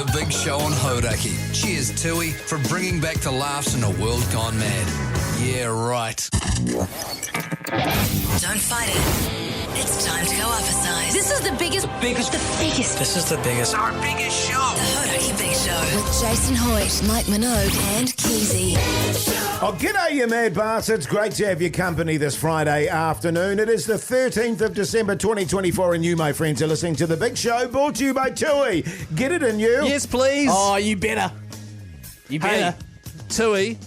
The Big Show on Hauraki. Cheers, Tui, for bringing back the laughs in a world gone mad. Yeah, right. Don't fight it. It's time to go up a size. This is the biggest. This is the biggest. Our biggest show. The Hauraki Big Show. With Jason Hoyte, Mike Minogue and Keyzie. Oh, g'day, you mad bastards. Great to have your company this Friday afternoon. It is the 13th of December 2024, and you, my friends, are listening to The Big Show, brought to you by Tui. Get it in you? Yes, please. Oh, you better. You better. Hey, Tui,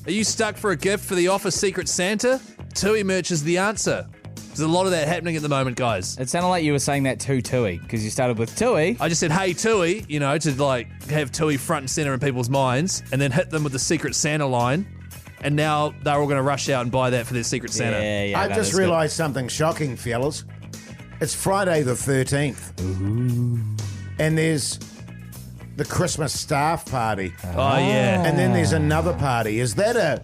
are you stuck for a gift for the office Secret Santa? Tui merch is the answer. There's a lot of that happening at the moment, guys. It sounded like you were saying that to Tui, because you started with Tui. I just said, hey, Tui, to like have Tui front and center in people's minds, and then hit them with the Secret Santa line, and now they're all going to rush out and buy that for their Secret Santa. Yeah, I've just realised something shocking, fellas. It's Friday the 13th. Ooh. And there's the Christmas staff party. Oh, yeah. And then there's another party. Is that a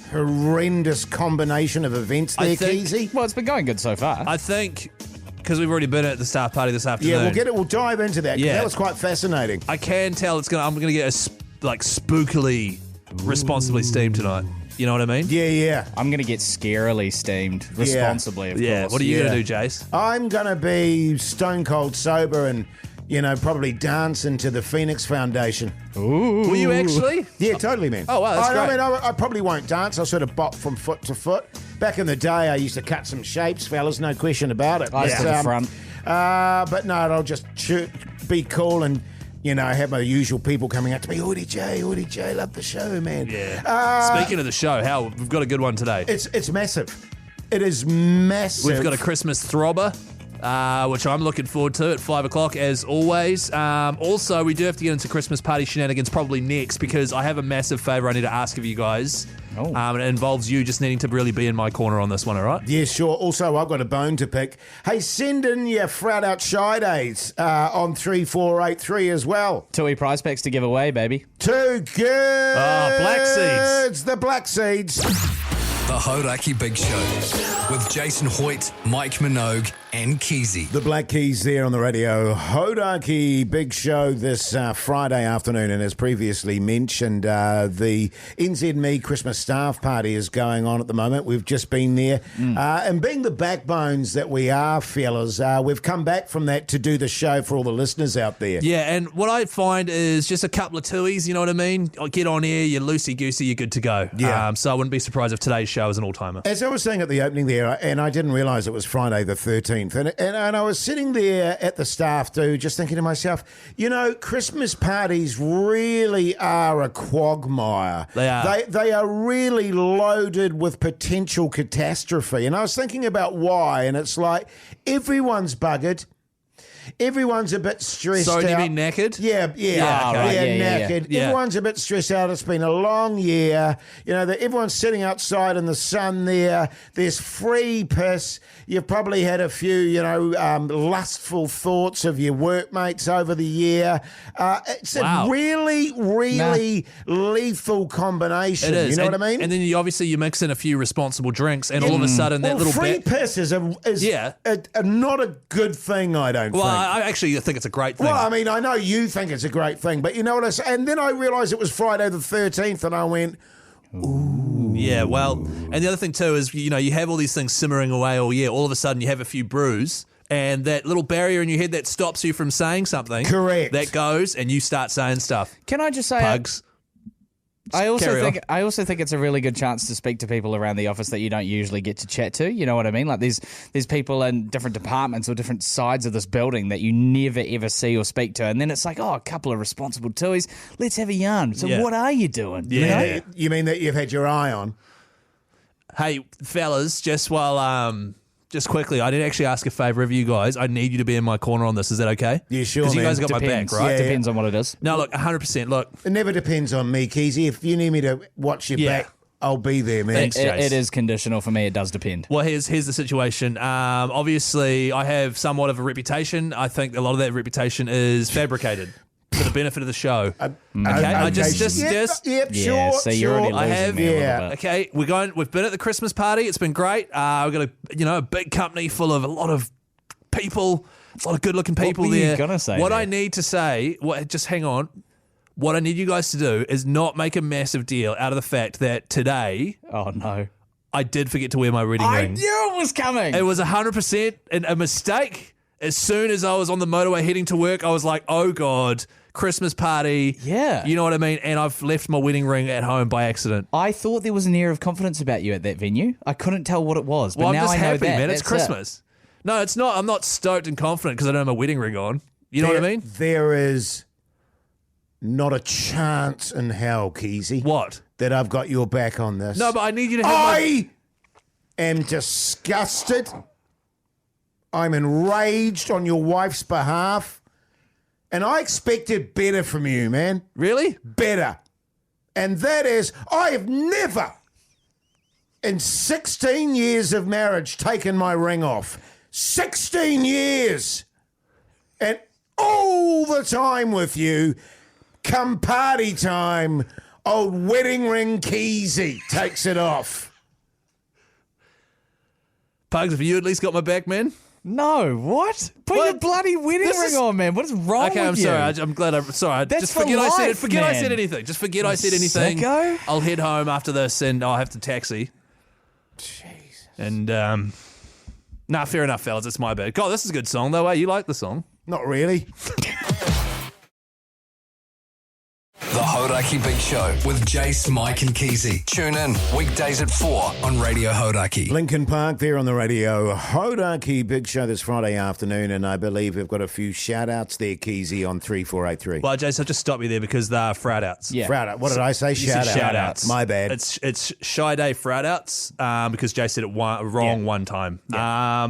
horrendous combination of events there, Keyzie? Well, it's been going good so far. I think, because we've already been at the staff party this afternoon. Yeah, we'll dive into that, 'cause that was quite fascinating. I can tell I'm going to get spookily, responsibly steamed tonight. You know what I mean? Yeah. I'm going to get scarily steamed responsibly, of course. What are you going to do, Jase? I'm going to be stone cold sober and, probably dance into the Phoenix Foundation. Ooh. Will you actually? Yeah, totally, man. Oh, wow, that's great. I mean, I probably won't dance. I'll sort of bop from foot to foot. Back in the day, I used to cut some shapes, fellas, no question about it. I to the front. But no, I'll just be cool and, have my usual people coming up to me. Hoodie J, love the show, man. Yeah. Speaking of the show, we've got a good one today. It's massive. It is massive. We've got a Christmas Throbber, which I'm looking forward to at 5 o'clock, as always. Also, we do have to get into Christmas party shenanigans probably next, because I have a massive favour I need to ask of you guys. Oh. And it involves you just needing to really be in my corner on this one, all right? Yeah, sure. Also, I've got a bone to pick. Hey, send in your frat out shy days on 3483 as well. Tui prize packs to give away, baby. Too good. Black Seeds. The Black Seeds. The Hauraki Big Show with Jason Hoyte, Mike Minogue, and Keyzie. The Black Keys there on the Radio Hauraki Big Show this Friday afternoon, and as previously mentioned, the NZME Christmas Staff Party is going on at the moment. We've just been there, and being the backbones that we are, fellas, we've come back from that to do the show for all the listeners out there. Yeah, and what I find is just a couple of Tuis, you know what I mean? Get on air, you're loosey-goosey, you're good to go. Yeah. So I wouldn't be surprised if today's show is an all-timer. As I was saying at the opening there, and I didn't realise it was Friday the 13th, and I was sitting there at the staff do, just thinking to myself, Christmas parties really are a quagmire. They are. They are really loaded with potential catastrophe. And I was thinking about why, and it's like everyone's buggered. Everyone's a bit stressed out. Sorry, do you mean knackered? Yeah, knackered. Yeah. Everyone's a bit stressed out. It's been a long year. Everyone's sitting outside in the sun there. There's free piss. You've probably had a few, lustful thoughts of your workmates over the year. It's a really, really lethal combination. It is. You know what I mean? And then you mix in a few responsible drinks, and all of a sudden that little free bit... piss is not a good thing, I don't think. I actually think it's a great thing. Well, I mean, I know you think it's a great thing, but you know what I say? And then I realised it was Friday the 13th, and I went, ooh. Yeah, well, and the other thing too is, you have all these things simmering away all year. All of a sudden you have a few brews, and that little barrier in your head that stops you from saying something. Correct. That goes, and you start saying stuff. Can I just say... Pugs. I also think it's a really good chance to speak to people around the office that you don't usually get to chat to. You know what I mean? Like there's people in different departments or different sides of this building that you never ever see or speak to, and then it's like, a couple of responsible Tuis. Let's have a yarn. So what are you doing? Yeah. You mean that you've had your eye on? Hey, fellas, just quickly, I did actually ask a favour of you guys. I need you to be in my corner on this. Is that okay? Yeah, sure, Because you man. guys got my back, right? Depends on what it is. No, look, 100%. Look, It never depends on me, Keyzie. If you need me to watch your back, I'll be there, man. Thanks, Jase. It is conditional for me. It does depend. Well, here's the situation. Obviously, I have somewhat of a reputation. I think a lot of that reputation is fabricated for the benefit of the show. Okay, I just Yeah, so you're already losing me a little bit. Okay, we've been at the Christmas party. It's been great. We've got a big company full of a lot of people. It's a lot of good-looking people were you there. gonna say What there? I need to say, just hang on. What I need you guys to do is not make a massive deal out of the fact that today Oh, no. I did forget to wear my wedding I ring. knew it was coming. It was 100% a mistake. As soon as I was on the motorway heading to work, I was like, oh, God, Christmas party. Yeah. You know what I mean? And I've left my wedding ring at home by accident. I thought there was an air of confidence about you at that venue. I couldn't tell what it was, but Well, I'm now just I know happy, that. man. It's That's Christmas. No, it's not. I'm not stoked and confident because I don't have my wedding ring on. You know what I mean? There is not a chance in hell, Keyzie, What? that I've got your back on this. No, but I need you to have I am disgusted. I'm enraged on your wife's behalf. And I expected better from you, man. Really? Better. And that is, I have never, in 16 years of marriage, taken my ring off. 16 years. And all the time with you, come party time, old wedding ring Keyzie takes it off. Pugs, have you at least got my back, man? No, what? Put What? your bloody wedding This ring is- on, man. What is wrong Okay, with I'm you? sorry. I'm glad. I'm sorry. That's just for forget I said it. life, Forget I man. said anything. Just forget I said anything. Sicko. I'll head home after this, and I'll have to taxi. Jesus. And nah, fair enough, fellas. It's my bad. God, this is a good song though. You like the song? Not really. The Hauraki Big Show with Jase, Mike and Keyzie. Tune in weekdays at 4 on Radio Hauraki. Lincoln Park there on the Radio Hauraki Big Show this Friday afternoon, and I believe we've got a few shout-outs there, Keyzie, on 3483. Well, Jason, I'll just stop you there because they're frat outs. Yeah. Shout-out. What did I say? You said Shout-out. shout-outs. My bad. It's Shy Day frat outs because Jay said it wrong one time.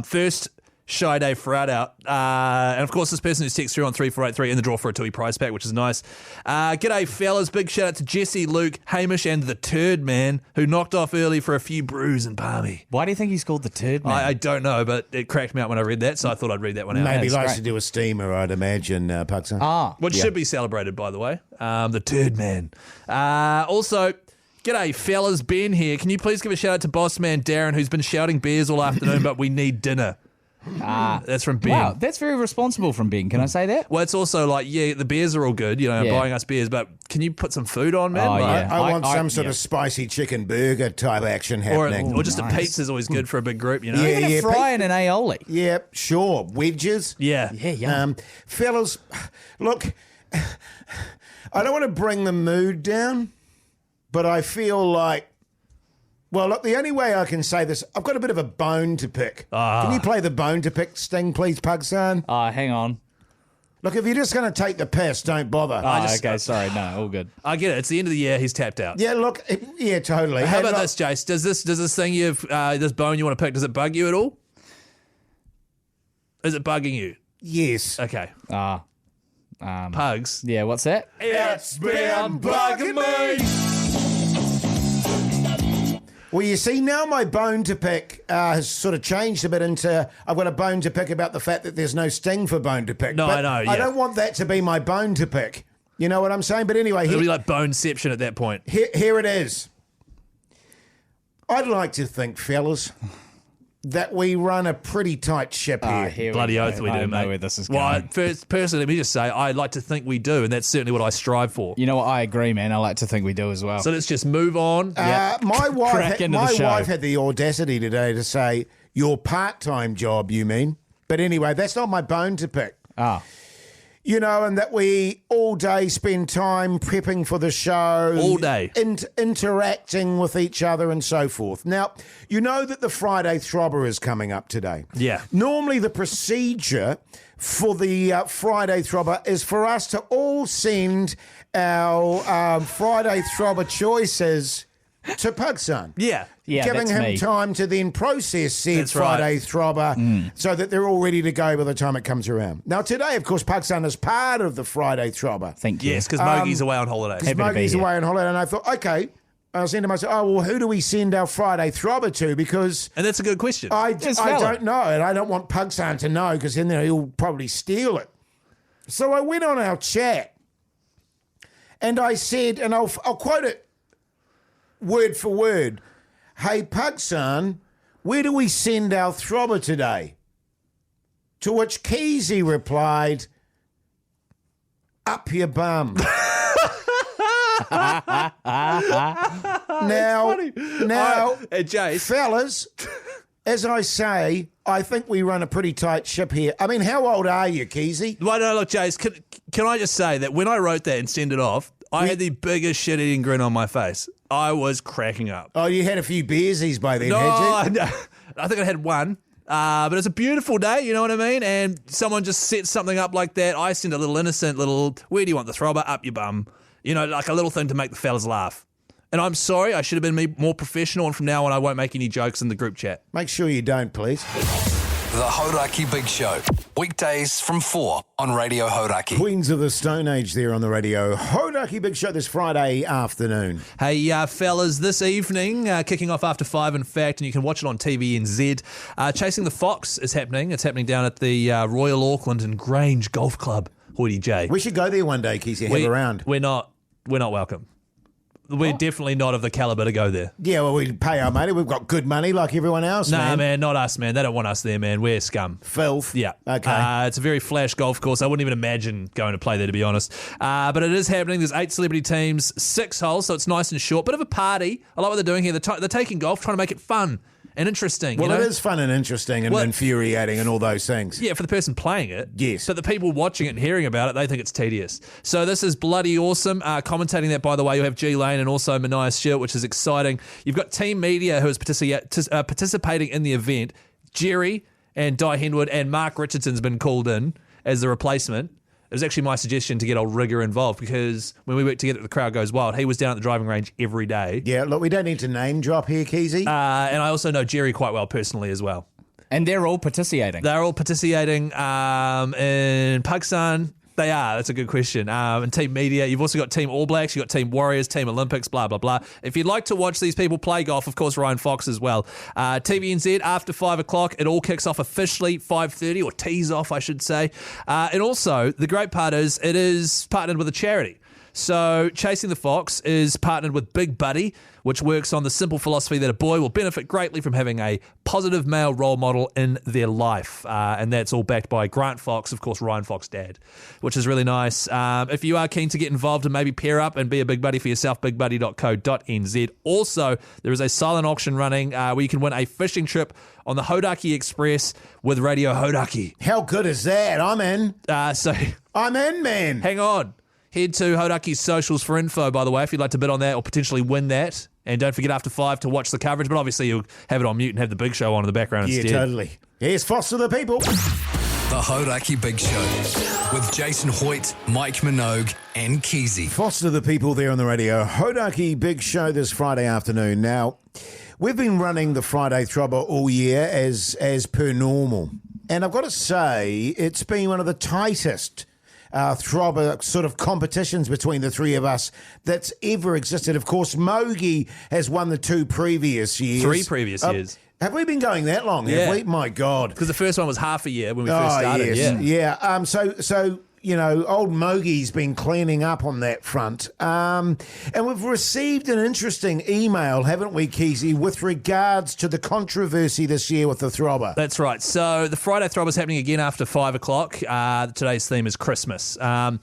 First Shy Day frat out. And of course, this person who's texted through on 3483 in the draw for a Tui prize pack, which is nice. G'day, fellas. Big shout out to Jesse, Luke, Hamish, and the Turd Man who knocked off early for a few brews and palmy. Why do you think he's called the Turd Man? I don't know, but it cracked me up when I read that, so I thought I'd read that one out. Maybe that's likes great. to do a steamer, I'd imagine, Puxer. Which should be celebrated, by the way. The Turd Man. Also, g'day, fellas. Ben here. Can you please give a shout out to boss man Darren, who's been shouting beers all afternoon, but we need dinner. That's from Ben. Wow, that's very responsible from Ben. Can I say that? Well, it's also like, yeah, the beers are all good, buying us beers, but can you put some food on, man? Oh, Like- yeah. I want some sort yeah. of spicy chicken burger type action Or, happening. or just nice. a pizza's always good for a big group, you know? Yeah. Even a fry and an aioli. Yep, sure. Wedges. Yeah. Yeah, yeah. Fellas, look, I don't want to bring the mood down, but I feel like, well, look, the only way I can say this, I've got a bit of a bone to pick. Can you play the bone to pick sting, please, Pugsan? Hang on. Look, if you're just going to take the piss, don't bother. Okay, sorry. No, all good. I get it. It's the end of the year. He's tapped out. Yeah, look, yeah, totally. How Hey, about look, this, Jace? Does this thing this bone you want to pick, does it bug you at all? Is it bugging you? Yes. Okay. Pugs. Yeah, what's that? It's been bugging me. Well, you see, now my bone to pick has sort of changed a bit into I've got a bone to pick about the fact that there's no sting for bone to pick. No, But I know, I yeah. don't want that to be my bone to pick. You know what I'm saying? But anyway, It'll be like boneception at that point. here it is. I'd like to think, fellas, that we run a pretty tight ship here. Here Bloody go. oath we I do, know mate. where this is Well, going. personally, let me just say, I'd like to think we do, and that's certainly what I strive for. You know what? I agree, man. I like to think we do as well. So let's just move on. My Crack into the show. wife had the audacity today to say, your part-time job, you mean? But anyway, that's not my bone to pick. You know, and that we all day spend time prepping for the show. All day. Interacting with each other and so forth. Now, you know that the Friday Throbber is coming up today. Yeah. Normally the procedure for the Friday Throbber is for us to all send our Friday Throbber choices to Pugson. Yeah. Yeah, giving that's him me. time to then process said That's right. Friday Throbber so that they're all ready to go by the time it comes around. Now, today, of course, Pugson is part of the Friday Throbber. Thank you. Yes, because Mogie's away on holidays. Happy to be Smokey's here. away on holiday, and I thought, okay. I was saying to myself, oh, well, who do we send our Friday Throbber to? Because And that's a good question. I It's valid. don't know, and I don't want Pugson to know because then he'll probably steal it. So I went on our chat, and I said, and I'll quote it word for word, hey, Pugson, where do we send our Throbber today? To which Keyzie replied, up your bum. Now, Jase, fellas, as I say, I think we run a pretty tight ship here. I mean, how old are you, Keyzie? Well, no, look, Jase, can I just say that when I wrote that and sent it off, I had the biggest shit-eating grin on my face. I was cracking up. Oh, you had a few beersies by then, No, had you? I think I had one. But it's a beautiful day, you know what I mean? And someone just sets something up like that. I send a little innocent where do you want the throbber? Up your bum. You know, like a little thing to make the fellas laugh. And I'm sorry, I should have been more professional, and from now on I won't make any jokes in the group chat. Make sure you don't, please. The Hauraki Big Show. Weekdays from 4 on Radio Hauraki. Queens of the Stone Age there on the Radio Hauraki Big Show this Friday afternoon. Hey, fellas, this evening, kicking off after 5, in fact, and you can watch it on TVNZ. Chasing the Fox is happening. It's happening down at the Royal Auckland and Grange Golf Club, Hoyte J. We should go there one day, Keyzie, have a round. We're not welcome. We're definitely not of the calibre to go there. Yeah, well, we pay our money. We've got good money like everyone else, Nah, man, not us, man. They don't want us there, man. We're scum. Filth. Yeah. Okay. It's a very flash golf course. I wouldn't even imagine going to play there, to be honest. But it is happening. There's 8 celebrity teams, 6 holes, so it's nice and short. Bit of a party. I like what they're doing here. They're taking golf, trying to make it fun and interesting. Well, you know? it is fun and interesting and infuriating and all those things. Yeah, for the person playing it. Yes. But the people watching it and hearing about it, they think it's tedious. So this is bloody awesome. Commentating that, by the way, you have G Lane and also Minogue, which is exciting. You've got team media who is participating in the event. Jerry and Di Henwood and Mark Richardson's been called in as the replacement. It was actually my suggestion to get old Rigger involved because when we work together, the crowd goes wild. He was down at the driving range every day. Yeah, look, we don't need to name drop here, Keyzie. And I also know Jerry quite well personally as well. And they're all participating. They're all participating in Pugs. They are. That's a good question. And team media. You've also got Team All Blacks. You've got Team Warriors, Team Olympics, blah, blah, blah. If you'd like to watch these people play golf, of course, Ryan Fox as well. TVNZ after 5 o'clock. It all kicks off officially 5:30, or tees off, I should say. And also, the great part is it is partnered with a charity. So Chasing the Fox is partnered with Big Buddy, which works on the simple philosophy that a boy will benefit greatly from having a positive male role model in their life. And that's all backed by Grant Fox, of course, Ryan Fox dad, which is really nice. If you are keen to get involved and maybe pair up and be a Big Buddy for yourself, bigbuddy.co.nz. Also, there is a silent auction running where you can win a fishing trip on the Hauraki Express with Radio Hauraki. How good is that? I'm in. I'm in, man. Hang on. Head to Hauraki's socials for info, by the way, if you'd like to bid on that or potentially win that. And don't forget after 5 to watch the coverage, but obviously you'll have it on mute and have the big show on in the background instead. Yeah, totally. Here's Foster the People. The Hauraki Big Show with Jason Hoyte, Mike Minogue and Keyzie. Foster the People there on the Radio Hauraki Big Show this Friday afternoon. Now, we've been running the Friday Throbber all year as per normal. And I've got to say, it's been one of the tightest Throbber sort of competitions between the three of us that's ever existed. Of course, Mogi has won the 2 previous years. 3 previous years. Have we been going that long? Yeah. Have we? My God. Because the first one was half a year when we first started. Yes. Yeah. So you know, old Mogi's been cleaning up on that front. And we've received an interesting email, haven't we, Keyzie, with regards to the controversy this year with the Throbber. That's right. So the Friday Throbber is happening again after 5 o'clock. Today's theme is Christmas. The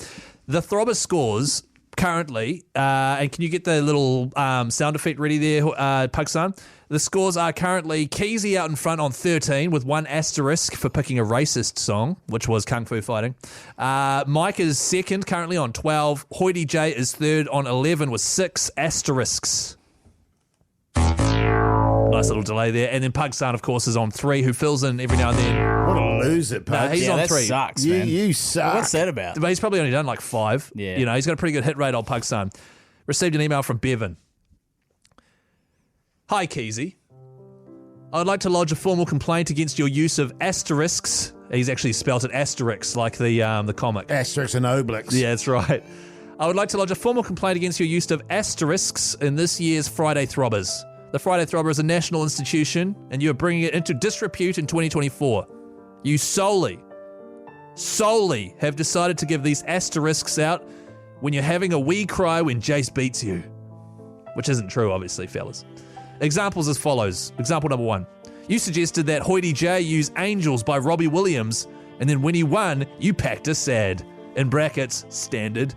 Throbber scores currently, and can you get the little sound effect ready there, Pugson? The scores are currently Keyzie out in front on 13 with 1 asterisk for picking a racist song, which was Kung Fu Fighting. Mike is second currently on 12. Hoyte J is third on 11 with 6 asterisks. Nice little delay there. And then Pugson, of course, is on 3, who fills in every now and then. What a loser, Pug. He's on that 3. sucks, man. You suck. What's that about? But he's probably only done like 5. Yeah. You know, he's got a pretty good hit rate on Pugson. Received an email from Bevan. Hi, Keyzie. I would like to lodge a formal complaint against your use of asterisks. He's actually spelt it asterisks, like the comic. Asterisks and obliques. Yeah, that's right. I would like to lodge a formal complaint against your use of asterisks in this year's Friday Throbbers. The Friday Throbber is a national institution, and you are bringing it into disrepute in 2024. You solely have decided to give these asterisks out when you're having a wee cry when Jase beats you. Which isn't true, obviously, fellas. Examples as follows. Example number 1. You suggested that Hoyte J use Angels by Robbie Williams And then when he won, you packed a sad. In brackets, standard.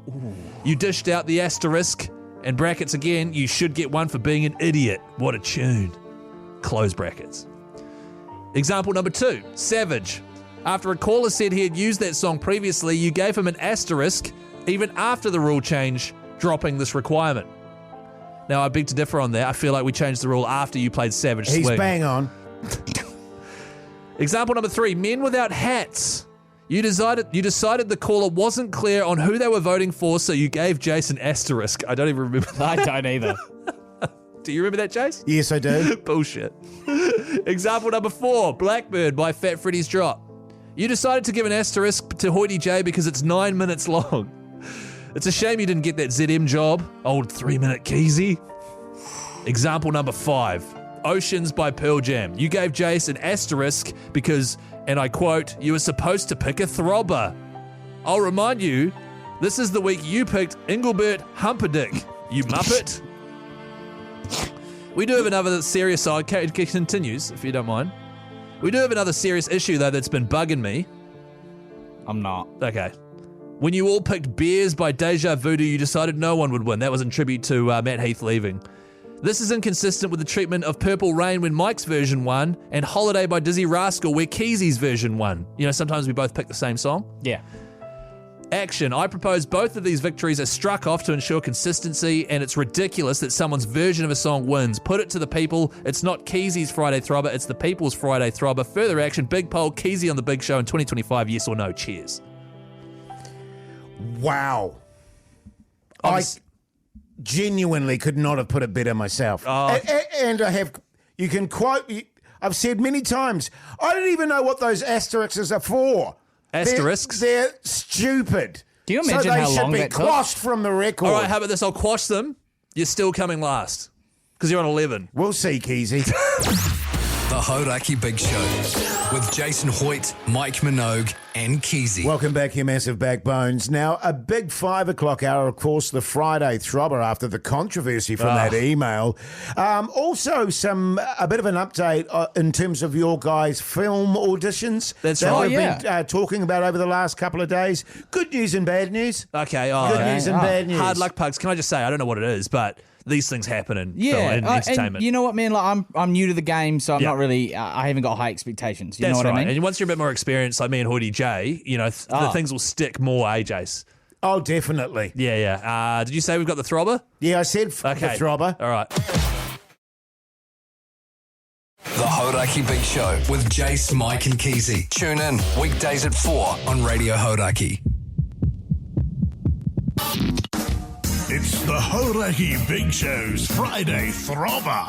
Ooh. You dished out the asterisk. In brackets again, you should get one for being an idiot. What a tune. Close brackets. Example number 2, Savage. After a caller said he had used that song previously, you gave him an asterisk even after the rule change, dropping this requirement. Now, I beg to differ on that. I feel like we changed the rule after you played Savage Swing. He's bang on. Example number 3, Men Without Hats. You decided the caller wasn't clear on who they were voting for, so you gave Jase an asterisk. I don't even remember that. I don't either. Do you remember that, Jase? Yes, I do. Bullshit. Example number 4, Blackbird by Fat Freddy's Drop. You decided to give an asterisk to Hoyte J because it's 9 minutes long. It's a shame you didn't get that ZM job, old 3-minute Keyzie. Example number 5, Oceans by Pearl Jam. You gave Jase an asterisk because, and I quote, you were supposed to pick a throbber. I'll remind you, this is the week you picked Engelbert Humperdinck, you muppet. We do have another serious side. It continues, if you don't mind. We do have another serious issue, though, that's been bugging me. I'm not. Okay. When you all picked Beers by Deja Voodoo, you decided no one would win. That was in tribute to Matt Heath leaving. This is inconsistent with the treatment of Purple Rain when Mike's version won, and Holiday by Dizzy Rascal where Keyzie's version won. You know, sometimes we both pick the same song. Yeah. Action. I propose both of these victories are struck off to ensure consistency, and it's ridiculous that someone's version of a song wins. Put it to the people. It's not Keyzie's Friday Throbber, it's the people's Friday Throbber. Further action, big poll, Keyzie on the big show in 2025, yes or no? Cheers. Wow. I genuinely could not have put it better myself. Oh. And I have, you can quote, I've said many times, I don't even know what those asterisks are for. Asterisks? They're stupid. Do you imagine how long that So they should be took? quashed from the record. All right, how about this? I'll quash them. You're still coming last because you're on 11. We'll see, Keyzie. The Hauraki Big Show with Jason Hoyte, Mike Minogue and Keyzie. Welcome back here, Massive Backbones. Now, a big 5 o'clock hour, of course, the Friday Throbber after the controversy from that email. Also, a bit of an update in terms of your guys' film auditions. That's right. We've been talking about over the last couple of days. Good news and bad news. Okay. Good news and bad news. Hard luck, Pugs. Can I just say, I don't know what it is, but these things happen in film and entertainment. And you know what, man? Like I'm new to the game, so I'm not really. I haven't got high expectations. You know what I mean? And once you're a bit more experienced, like me and Hoyte J, you know, the things will stick more, Jase. Oh, definitely. Yeah. Did you say we've got the Throbber? Yeah, I said the Throbber. All right. The Hauraki Big Show with Jase, Mike and Keyzie. Tune in weekdays at 4 on Radio Hauraki. It's the Hauraki Big Show's Friday Throbber.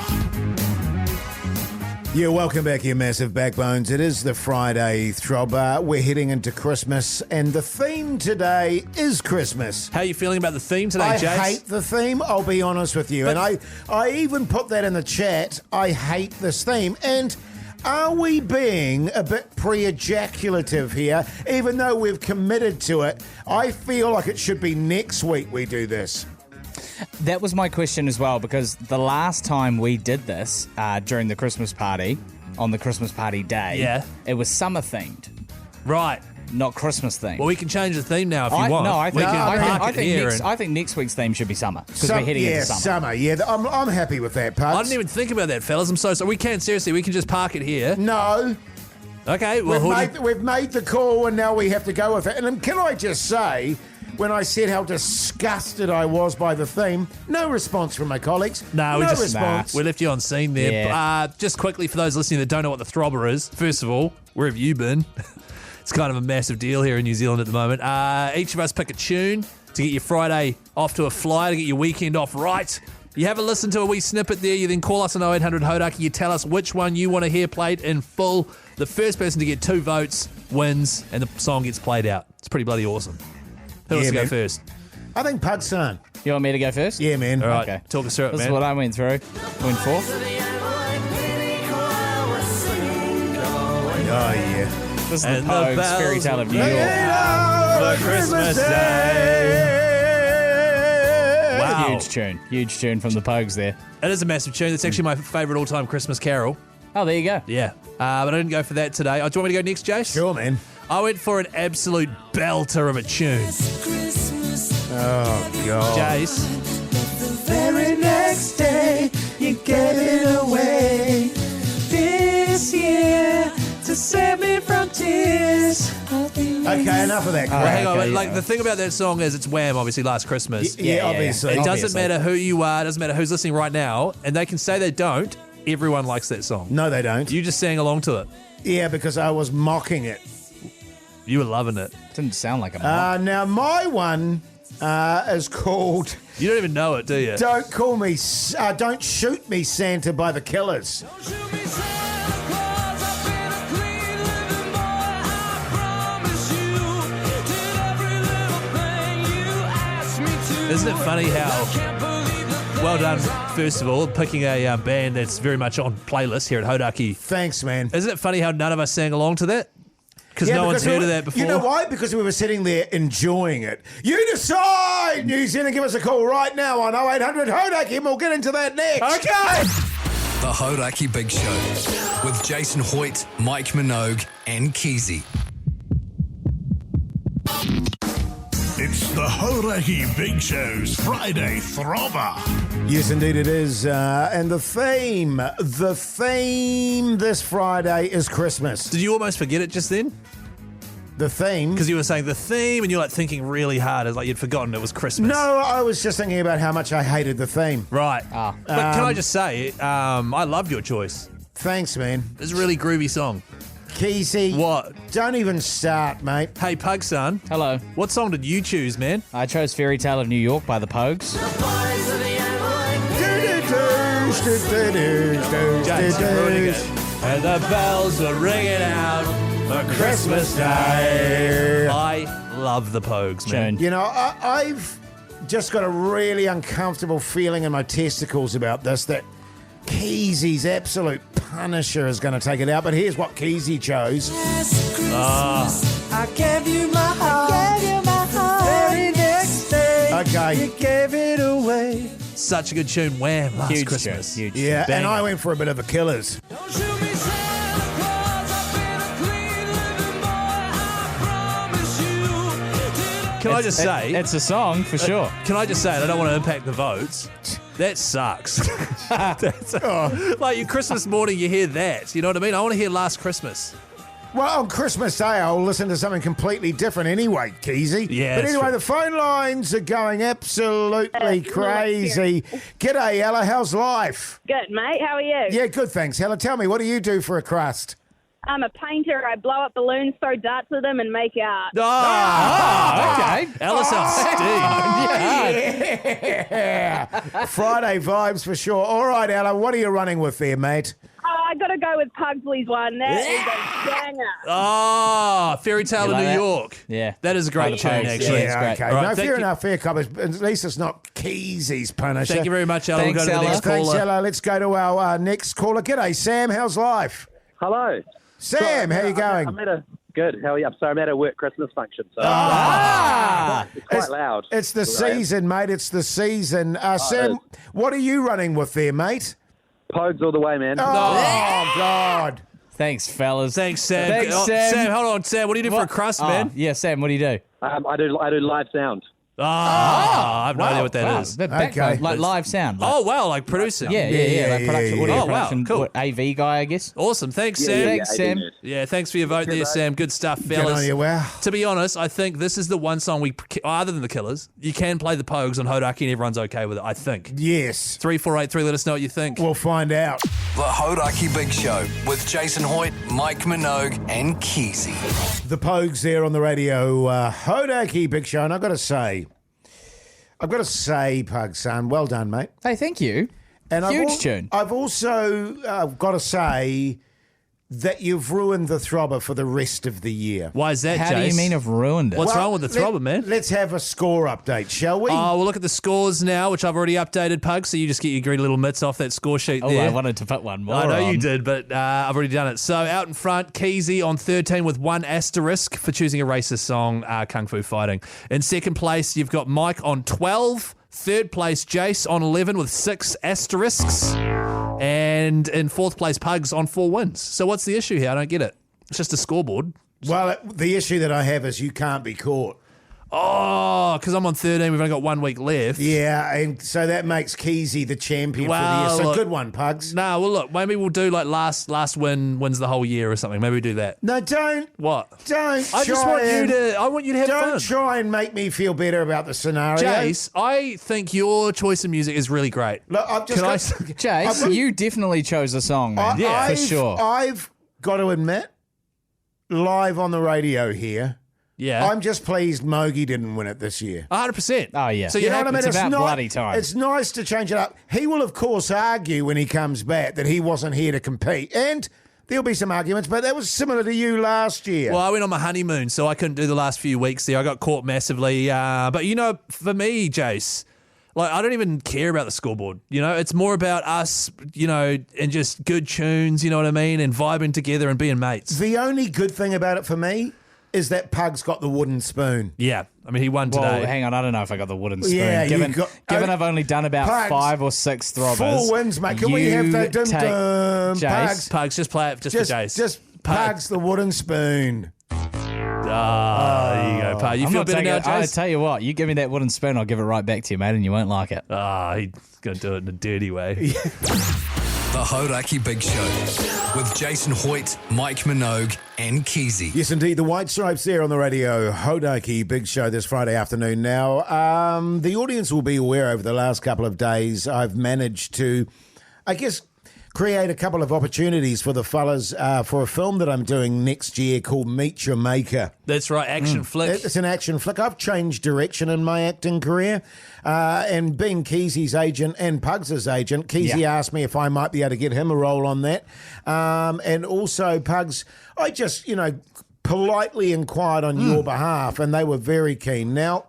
Yeah, welcome back here, Massive Backbones. It is the Friday Throbber. We're heading into Christmas, and the theme today is Christmas. How are you feeling about the theme today, Jase? I hate the theme, I'll be honest with you. And I even put that in the chat. I hate this theme. And are we being a bit pre-ejaculative here? Even though we've committed to it, I feel like it should be next week we do this. That was my question as well, because the last time we did this during the Christmas party, on the Christmas party day, it was summer themed. Right. Not Christmas themed. Well, we can change the theme now if you want. No, I think next week's theme should be summer, because we're heading into summer. Yeah, I'm happy with that, Pugs. I didn't even think about that, fellas. I'm so sorry. We can just park it here. No. Okay, well, we've made the call and now we have to go with it. And can I just say, when I said how disgusted I was by the theme, no response from my colleagues. No response. We left you on scene there. Yeah. Just quickly, for those listening that don't know what the Throbber is, first of all, where have you been? It's kind of a massive deal here in New Zealand at the moment. Each of us pick a tune to get your Friday off to a flyer, to get your weekend off right. You have a listen to a wee snippet there. You then call us on 0800 Hauraki. You tell us which one you want to hear played in full. The first person to get 2 votes wins, and the song gets played out. It's pretty bloody awesome. Who wants to go first? I think Pug's son. You want me to go first? Yeah, man. All right, Okay. talk us through it, This man. is what I went through. Went fourth. Oh, yeah. This is And the the Pugs bells Fairy Tale of New ring York. for Christmas Day. Wow. Huge tune from the Pugs there. It is a massive tune. It's actually my favourite all-time Christmas carol. Oh, there you go. Yeah. But I didn't go for that today. Do you want me to go next, Jase? Sure, man. I went for an absolute belter of a tune. Oh, God. Jase. Very next day, you gave it away. This year, to save me from tears. Okay, enough of that crap. Well, hang on. Okay, Like, yeah. the thing about that song is it's Wham, obviously, Last Christmas. Yeah, obviously. It doesn't Obviously. matter who you are. It doesn't matter who's listening right now. And they can say they don't. Everyone likes that song. No, they don't. You just sang along to it. Yeah, because I was mocking it. You were loving it. Didn't sound like a mock. Now, my one is called You don't even know it, do you? Don't Call Me... Don't Shoot Me, Santa by the Killers. Isn't it funny how... Well done, first of all, picking a band that's very much on playlist here at Hauraki. Thanks, man. Isn't it funny how none of us sang along to that? Because no one's heard of that before. You know why? Because we were sitting there enjoying it. You decide, New Zealand. Give us a call right now on 0800 Hauraki and we'll get into that next. Okay. The Hauraki Big Show with Jason Hoyte, Mike Minogue, and Keyzie. It's the Hauraki Big Show's Friday Throbber. Yes, indeed it is. And the theme this Friday is Christmas. Did you almost forget it just then? The theme? Because you were saying the theme and you're like thinking really hard. It's like you'd forgotten it was Christmas. No, I was just thinking about how much I hated the theme. Right. But can I just say, I loved your choice. Thanks, man. It's a really groovy song. Keyzie. What? Don't even start, mate. Hey, Pug son. Hello. What song did you choose, man? I chose Fairy Tale of New York by the Pugs. James, you're ruining it. And the bells are ringing out for Christmas Day. I love the Pogues, man. Tune. You know, I've just got a really uncomfortable feeling in my testicles about this, that Keyzie's absolute punisher is going to take it out. But here's what Keyzie chose. I gave you my heart. Very next day, Okay. you gave it away. Such a good tune. Wham! Last Huge Christmas. tune, huge Yeah, and Banger. I went for a bit of the Killers. Don't shoot me, Santa Claus. I've been a clean living boy. I promise you. Can I just say? It's a song for sure. Can I just say? And I don't want to impact the votes. That sucks. Like your Christmas morning, you hear that. You know what I mean? I want to hear Last Christmas. Well, on Christmas Day, I'll listen to something completely different anyway, Keyzie. Yeah, But that's anyway, true. the phone lines are going absolutely crazy. G'day, Ella. How's life? Good, mate. How are you? Yeah, good, thanks, Ella. Tell me, what do you do for a crust? I'm a painter. I blow up balloons, throw darts at them, and make art. Okay. Ella sounds Steve. Yeah. Friday vibes for sure. All right, Ella, what are you running with there, mate? Oh, I got to go with Pugsley's one. That is a banger. Oh, Fairy Tale You of like New that? York. Yeah. That is a By great the tune, Pogues, actually. yeah. Yeah, It's great. okay. All right, No, thank fair you. enough, fair comment. At least it's not Keyzie's punisher. Thank you very much, Ella. We'll Thanks, go to the Ella. next Thanks, caller. Ella. Let's go to our next caller. G'day, Sam. How's life? Hello. Sam, how you going? I'm at a good. How are you? I'm sorry, I'm at a work Christmas function, so it's quite loud. It's the Where I am. season, mate. It's the season. Sam, it what are you running with there, mate? Pogues all the way, man. Oh, God. Thanks, fellas. Thanks, Sam. Thanks, Oh, Sam. hold on, Sam. What do you do for a crust, man? Yeah, Sam, what do you do? I do live sound. I have no idea what that Wow, is. the background, Okay. like live sound. Like, Oh, wow, like producing. yeah, like production, yeah. audio Oh, wow, production, cool. AV guy, I guess. Awesome. Thanks, Yeah, Sam. yeah, Thanks, yeah, Sam. Yeah, thanks for your vote there, Sam. Good stuff, Good fellas. on you, wow. To be honest, I think this is the one song other than the Killers, you can play the Pogues on Hauraki and everyone's okay with it, I think. Yes. 3483, let us know what you think. We'll find out. The Hauraki Big Show with Jason Hoyte, Mike Minogue, and Keyzie. The Pogues there on the radio. Hauraki Big Show. And I've got to say, Pug son, well done, mate. Hey, thank you. And Huge tune. I've also got to say that you've ruined the Throbber for the rest of the year. Why is that, How do you Jase? mean I've ruined it? What's wrong with the Throbber, man? Let's have a score update, shall we? Oh, we'll look at the scores now, which I've already updated, Pug, so you just get your greedy little mitts off that score sheet Oh, there. I wanted to put one more I know on. you did, but I've already done it. So out in front, Keyzie on 13 with 1 asterisk for choosing a racist song, Kung Fu Fighting. In second place, you've got Mike on 12. Third place, Jase on 11 with 6 asterisks. And and in fourth place, Pugs on 4 wins. So what's the issue here? I don't get it. It's just a scoreboard. Well, the issue that I have is you can't be caught. Oh, because I'm on 13. We've only got 1 week left. Yeah, and so that makes Keyzie the champion for the year. So look, good one, Pugs. No, well, look, maybe we'll do like last win wins the whole year or something. Maybe we do that. No, don't. What? Don't. I just want you to. I want you to have fun. Don't try and make me feel better about the scenario. Jase, I think your choice of music is really great. Look, I've just Jase, you definitely chose a song, man. For sure. I've got to admit, live on the radio here. Yeah. I'm just pleased Mogi didn't win it this year. 100%. Oh, yeah. So You know what I mean? It's about bloody time. It's nice to change it up. He will, of course, argue when he comes back that he wasn't here to compete. And there'll be some arguments, but that was similar to you last year. Well, I went on my honeymoon, so I couldn't do the last few weeks there. I got caught massively. But, you know, for me, Jase, like, I don't even care about the scoreboard. You know, it's more about us, you know, and just good tunes, you know what I mean, and vibing together and being mates. The only good thing about it for me is that Pug's got the wooden spoon. Yeah. I mean, he won today. Well, hang on. I don't know if I got the wooden spoon. Yeah, given you got- I've only done about Pugs, 5 or 6 throbbers. 4 wins, mate. Can we have that? Dum, dum, Jase. Pugs, just play it just for Jase. Just Pug's the wooden spoon. There you go, Pug. You I'm feel not better now, taking- I Jase? tell you what, you give me that wooden spoon, I'll give it right back to you, mate, and you won't like it. He's going to do it in a dirty way. The Hauraki Big Show with Jason Hoyte, Mike Minogue, and Keyzie. Yes, indeed. The White Stripes there on the Radio Hauraki Big Show this Friday afternoon. Now, the audience will be aware over the last couple of days I've managed to, I guess, create a couple of opportunities for the fellas for a film that I'm doing next year called Meet Your Maker. That's right, action flick. It's an action flick. I've changed direction in my acting career, and being Keyzie's agent and Pugs' agent, Keyzie asked me if I might be able to get him a role on that. And also, Pugs, I just, you know, politely inquired on your behalf, and they were very keen. Now,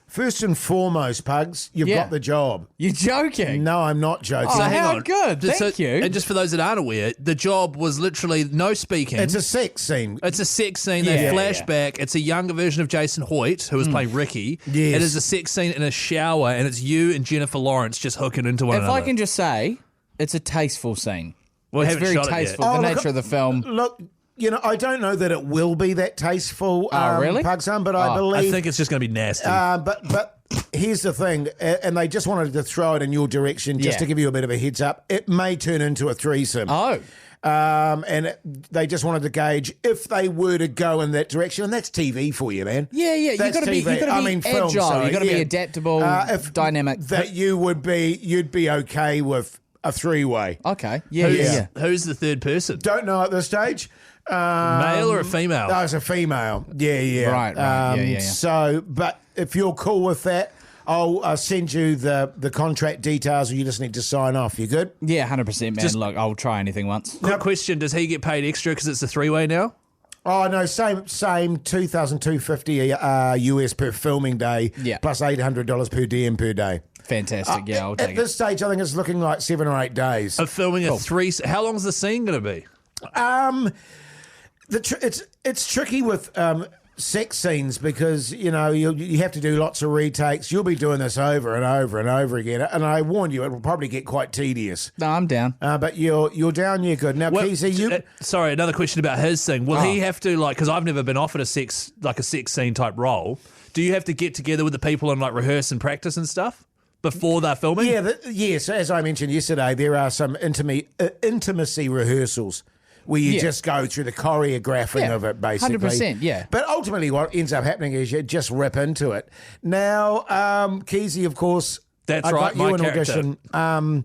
first and foremost, Pugs, you've got the job. You're joking? No, I'm not joking. Oh, hang how on. good. Thank you. And just for those that aren't aware, the job was literally no speaking. It's a sex scene. It's a sex scene. They flash back. It's a younger version of Jason Hoyte, who was playing Ricky. Yes. It is a sex scene in a shower, and it's you and Jennifer Lawrence just hooking into one If another. I can just say, it's a tasteful scene. Well, we it's haven't very shot it yet. tasteful. Oh, The look, nature of the film. Look, you know, I don't know that it will be that tasteful, really? Pugs, but I I believe... think it's just going to be nasty. But here's the thing, and they just wanted to throw it in your direction just to give you a bit of a heads up. It may turn into a threesome. Oh. They just wanted to gauge if they were to go in that direction, and that's TV for you, man. Yeah. You've That's got to be, TV. agile. sorry, You've got to be yeah. adaptable, If dynamic. That you'd be okay with a three-way. Okay. Who's the third person? Don't know at this stage. Male or a female? No, it's a female. Yeah. Right. Yeah. So, but if you're cool with that, I'll send you the contract details, and you just need to sign off. You good? Yeah, 100%, man. Look, I'll try anything once. Quick question: does he get paid extra because it's a three-way now? Oh no, same $2,250 US per filming day, plus $800 per DM per day. Fantastic. I'll At take this stage, I think it's looking like 7 or 8 days. Of filming a three. How long's the scene going to be? It's tricky with sex scenes because you know you have to do lots of retakes. You'll be doing this over and over and over again, and I warn you, it will probably get quite tedious. No, I'm down. But you're down. You're good. Now, Keyzie, sorry, another question about his thing. Will he have to because I've never been offered a sex scene type role. Do you have to get together with the people and rehearse and practice and stuff before they're filming? Yeah, yes. As I mentioned yesterday, there are some intimacy rehearsals where you just go through the choreographing of it, basically. 100%, yeah. But ultimately what ends up happening is you just rip into it. Now, Keyzie, of course, That's I right, got you my an character. audition. And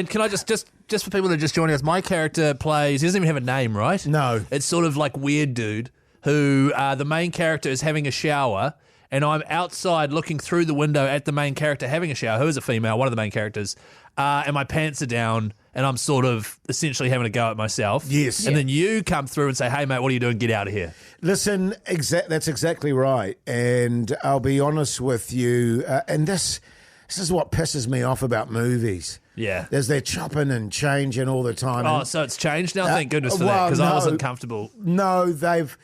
can I just for people that are just joining us, my character plays, he doesn't even have a name, right? No. It's sort of like Weird Dude, who the main character is having a shower, and I'm outside looking through the window at the main character having a shower, who is a female, one of the main characters, and my pants are down, and I'm sort of essentially having a go at myself. Yes. And then you come through and say, hey, mate, what are you doing? Get out of here. Listen, that's exactly right. And I'll be honest with you, and this is what pisses me off about movies. Yeah. There's they're chopping and changing all the time. Oh, so it's changed now? Thank goodness for that, well, because I no. wasn't comfortable. No, they've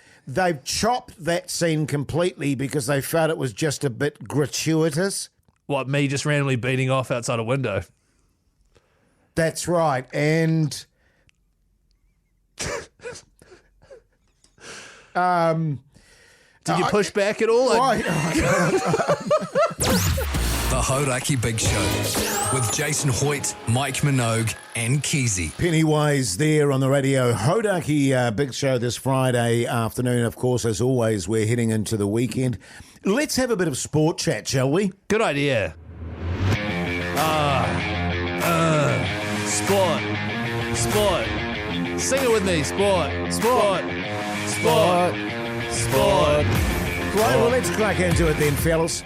chopped that scene completely because they felt it was just a bit gratuitous. What, me just randomly beating off outside a window? That's right. And Did you push back at all? The Hauraki Big Show with Jason Hoyte, Mike Minogue, and Keyzie. Pennywise there on the Radio Hauraki Big Show this Friday afternoon. Of course, as always, we're heading into the weekend. Let's have a bit of sport chat, shall we? Good idea. Sport. Sing it with me. Sport. Right, well, let's crack into it then, fellas.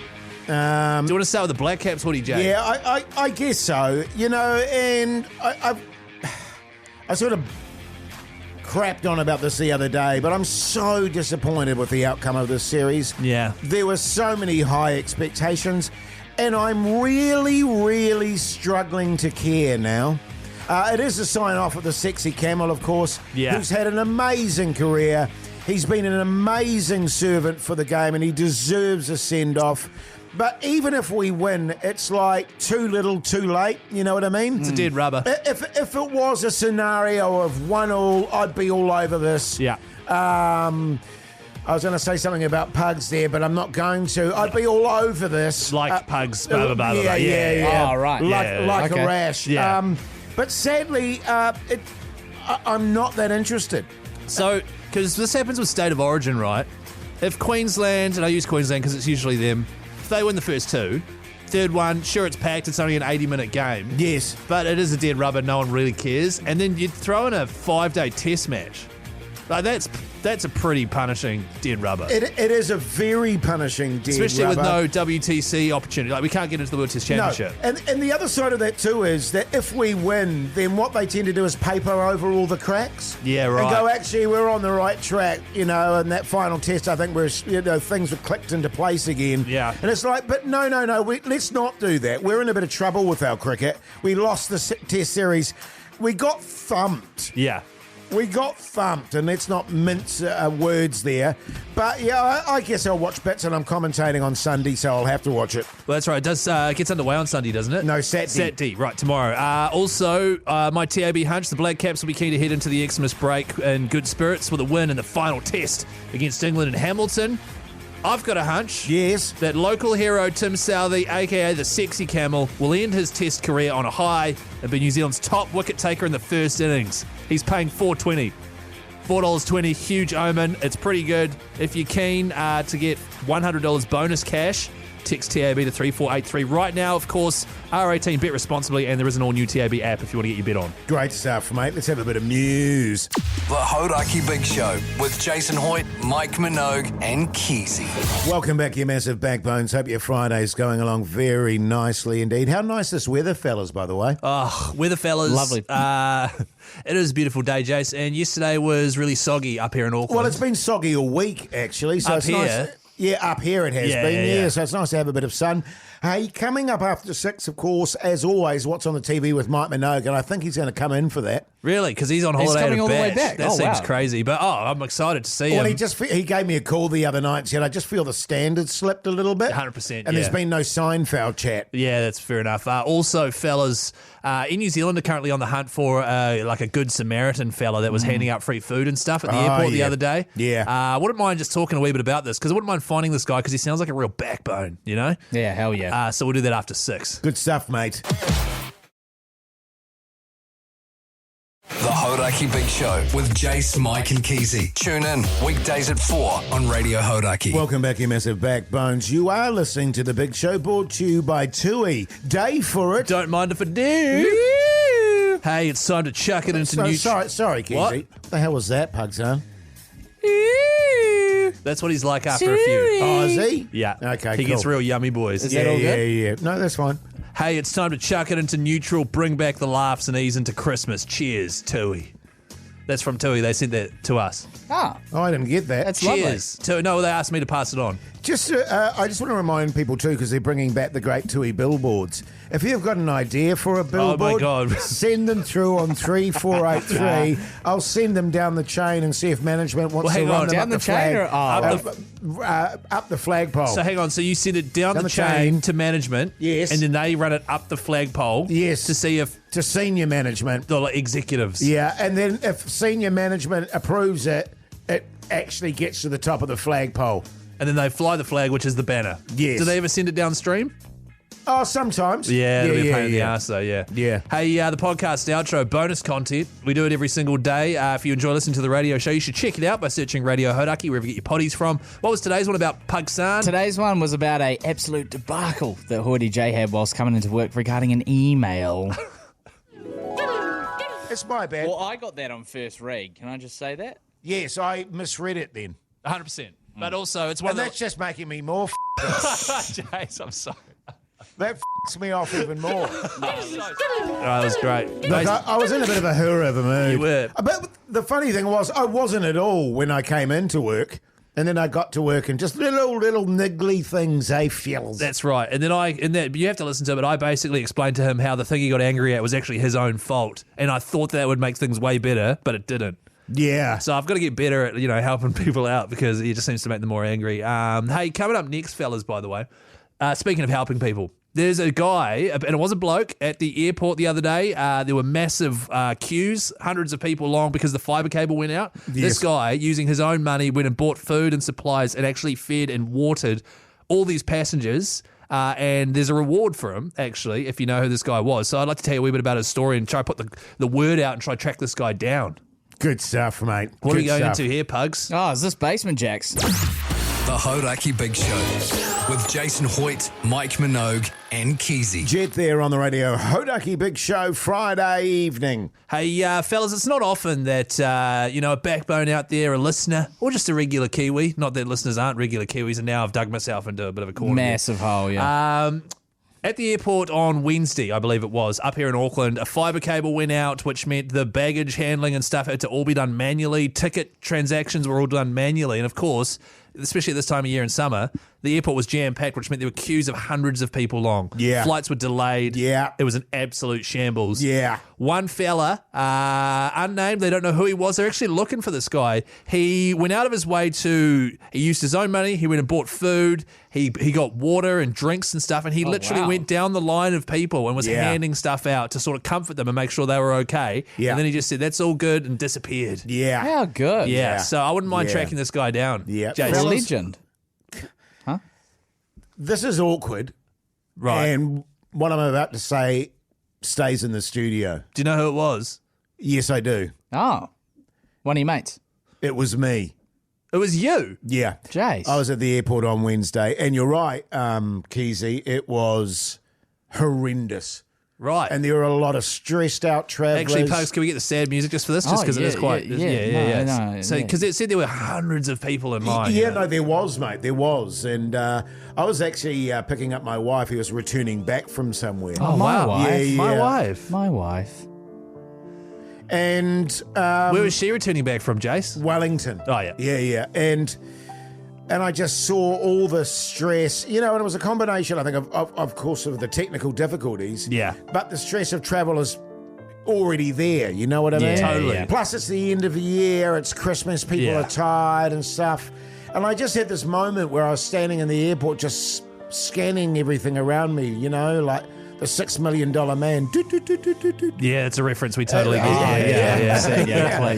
Do you want to start with the Black Caps hoodie, Jay? Yeah, I guess so. You know, and I sort of crapped on about this the other day, but I'm so disappointed with the outcome of this series. Yeah. There were so many high expectations, and I'm really, really struggling to care now. It is a sign-off of the sexy camel, of course, who's had an amazing career. He's been an amazing servant for the game, and he deserves a send-off. But even if we win, it's like too little, too late. You know what I mean? It's a dead rubber. If it was a scenario of 1-1, I'd be all over this. Yeah. I was going to say something about Pugs there, but I'm not going to. I'd be all over this. Like Pugs, blah, blah, blah, blah. Yeah. Oh, right. Like Okay. a rash. Yeah. But sadly, I'm not that interested. So, because this happens with State of Origin, right? If Queensland, and I use Queensland because it's usually them, if they win the first two, third one, sure, it's packed, it's only an 80-minute game. Yes. But it is a dead rubber, no one really cares. And then you'd throw in a 5-day test match. Like, that's a pretty punishing dead rubber. It is a very punishing dead Especially rubber. with no WTC opportunity. Like, we can't get into the World Test Championship. No. And the other side of that too is that if we win, then what they tend to do is paper over all the cracks. Yeah, right. And go, actually, we're on the right track, you know, and that final test, I think things were clicked into place again. Yeah. And it's like, but no, let's not do that. We're in a bit of trouble with our cricket. We lost the test series. We got thumped. Yeah. We got thumped, and let's not mince words there. But, yeah, I guess I'll watch bits, and I'm commentating on Sunday, so I'll have to watch it. Well, that's right. It does gets underway on Sunday, doesn't it? No, Saturday. Saturday, right, tomorrow. Also, my TAB hunch, the Black Caps will be keen to head into the Xmas break in good spirits with a win in the final test against England in Hamilton. I've got a hunch that local hero Tim Southey, a.k.a. the Sexy Camel, will end his test career on a high and be New Zealand's top wicket taker in the first innings. He's paying $4.20. $4.20, huge omen. It's pretty good. If you're keen to get $100 bonus cash, text TAB to 3483. Right now, of course, R18, bet responsibly, and there is an all-new TAB app if you want to get your bet on. Great stuff, mate. Let's have a bit of news. The Hauraki Big Show with Jason Hoyte, Mike Minogue, and Keyzie. Welcome back, you massive backbones. Hope your Friday's going along very nicely indeed. How nice this weather, fellas, by the way. Oh, weather, fellas. Lovely. It is a beautiful day, Jace, and yesterday was really soggy up here in Auckland. Well, it's been soggy all week, actually. So Up it's here? nice. Yeah, up here it has been. Yeah. So it's nice to have a bit of sun. Hey, coming up after 6, of course, as always, what's on the TV with Mike Minogue, and I think he's going to come in for that. Really? Because he's on He's holiday coming at all the way Bash. back. That Oh, seems wow. crazy. But, I'm excited to see Well, him. he gave me a call the other night and said, I just feel the standard slipped a little bit. 100%, And there's yeah. been no Seinfeld chat. Yeah, that's fair enough. Also, fellas, in New Zealand are currently on the hunt for like a good Samaritan fella that was handing out free food and stuff at the airport the other day. Yeah. I wouldn't mind just talking a wee bit about this because I wouldn't mind finding this guy because he sounds like a real backbone, you know? Yeah, hell yeah. So we'll do that after 6. Good stuff, mate. The Hauraki Big Show with Jase, Mike, and Keyzie. Tune in weekdays at 4 on Radio Hauraki. Welcome back, you massive backbones. You are listening to The Big Show, brought to you by Tui. Day for it. Don't mind if I do. Hey, it's time to chuck it into new... Sorry, Keyzie. What the hell was that, Pugs, huh? That's what he's like after a few. Oh, is he? Yeah. Okay, He cool. gets real yummy, boys. Is that all good? Yeah. No, that's fine. Hey, it's time to chuck it into neutral, bring back the laughs and ease into Christmas. Cheers, Tui. That's from Tui. They sent that to us. Ah, Oh, I didn't get that. that's Cheers. Tui. No, they asked me to pass it on. I just want to remind people too, because they're bringing back the great Tui billboards. If you've got an idea for a billboard, God. send them through on 3483. I'll send them down the chain and see if management wants Well, hang to run on. them Down up the the chain flag, or up the flagpole. So hang on. So you send it down Down the the chain chain. to management. Yes. And then they run it up the flagpole. Yes. To see if to senior management. The executives. Yeah, and then if senior management approves it, it actually gets to the top of the flagpole. And then they fly the flag, which is the banner. Yes. Do they ever send it downstream? Oh, sometimes. Yeah, it'll be a pain in the ass, though, yeah. Yeah. Hey, the podcast outro, bonus content. We do it every single day. If you enjoy listening to the radio show, you should check it out by searching Radio Hauraki, wherever you get your potties from. What was today's one about, Pugs? Today's one was about a absolute debacle that Hoyte J had whilst coming into work regarding an email. It's my bad. Well, I got that on first read. Can I just say that? Yes, I misread it then. 100%. But also, it's one And of that's just making me more Jase, I'm sorry. That me off even more. That was great. Look, I was in a bit of a hurrah of a mood. You were. But the funny thing was, I wasn't at all when I came into work. And then I got to work and just little niggly things, fellas. That's right. And then you have to listen to it, but I basically explained to him how the thing he got angry at was actually his own fault. And I thought that would make things way better, but it didn't. Yeah. So I've got to get better at, helping people out because it just seems to make them more angry. Hey, coming up next, fellas, by the way, speaking of helping people, there's a guy, and it was a bloke, at the airport the other day. There were massive queues, hundreds of people long because the fibre cable went out. Yes. This guy, using his own money, went and bought food and supplies and actually fed and watered all these passengers. And there's a reward for him, actually, if you know who this guy was. So I'd like to tell you a wee bit about his story and try to put the word out and try to track this guy down. Good stuff, mate. What are we going into here, Pugs? Oh, is this Basement Jacks? The Hauraki Big Show with Jason Hoyte, Mike Minogue, and Keyzie. Jet there on the Radio Hauraki Big Show Friday evening. Hey, fellas, it's not often that, a backbone out there, a listener, or just a regular Kiwi. Not that listeners aren't regular Kiwis, and now I've dug myself into a bit of a corner. Massive hole, yeah. At the airport on Wednesday, I believe it was, up here in Auckland, a fibre cable went out, which meant the baggage handling and stuff had to all be done manually. Ticket transactions were all done manually. And, of course, especially at this time of year in summer, the airport was jam-packed, which meant there were queues of hundreds of people long. Yeah. Flights were delayed. Yeah. It was an absolute shambles. Yeah. One fella, unnamed, they don't know who he was. They're actually looking for this guy. He went out of his way he used his own money. He went and bought food. He got water and drinks and stuff, and he literally went down the line of people and was handing stuff out to sort of comfort them and make sure they were okay. Yeah. And then he just said, that's all good, and disappeared. Yeah. How good. Yeah. So I wouldn't mind tracking this guy down. Yeah. Jason. A Fellas, legend. This is awkward. Right. And what I'm about to say stays in the studio. Do you know who it was? Yes, I do. Oh. One of your mates. It was me. It was you. Yeah. Jase. I was at the airport on Wednesday, and you're right, Keyzie, it was horrendous. Right. And there were a lot of stressed out travellers. Actually, Pugs, can we get the sad music just for this? Just because it is quite... No, So, because it said there were hundreds of people in line. Yeah, no, there was, mate. There was. And I was actually picking up my wife who was returning back from somewhere. Oh, my wow. wife. Yeah, My yeah. wife. My wife. And Where was she returning back from, Jase? Wellington. Oh, yeah. Yeah, yeah. And I just saw all the stress, and it was a combination, I think, of course, of the technical difficulties. Yeah. But the stress of travel is already there, you know what I mean? Totally. Yeah. Plus, it's the end of the year, it's Christmas, people are tired and stuff. And I just had this moment where I was standing in the airport just scanning everything around me, like the $6 million man. Yeah, it's a reference we totally get.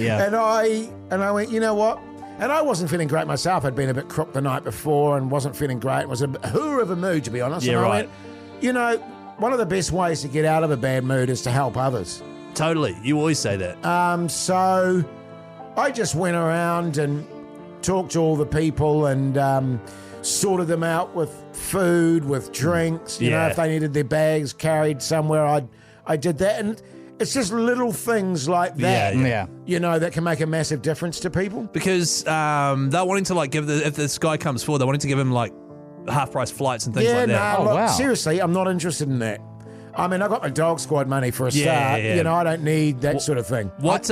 Yeah. And I went, you know what? And I wasn't feeling great myself. I'd been a bit crook the night before and wasn't feeling great. It was a hooer of a mood, to be honest. Yeah, and I right. went, one of the best ways to get out of a bad mood is to help others. Totally. You always say that. So I just went around and talked to all the people and sorted them out with food, with drinks. You know, if they needed their bags carried somewhere, I did that. And it's just little things like that, that can make a massive difference to people. Because they're wanting to give if this guy comes forward, they're wanting to give him half price flights and things like that. Look, seriously, I'm not interested in that. I mean, I got my dog squad money for a start. Yeah. I don't need that sort of thing. What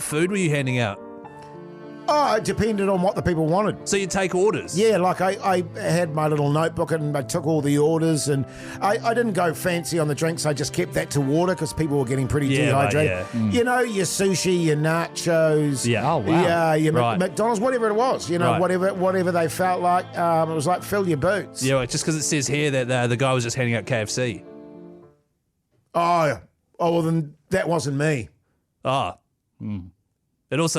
food were you handing out? Oh, it depended on what the people wanted. So you take orders? Yeah, I had my little notebook and I took all the orders, and I didn't go fancy on the drinks. I just kept that to water because people were getting pretty dehydrated. Your sushi, your nachos. Yeah. Oh, wow. Yeah, your Right. McDonald's, whatever it was. Right. Whatever they felt like. It was like, fill your boots. Yeah, just because it says here that the guy was just handing out KFC. Oh, well, then that wasn't me. Oh. It was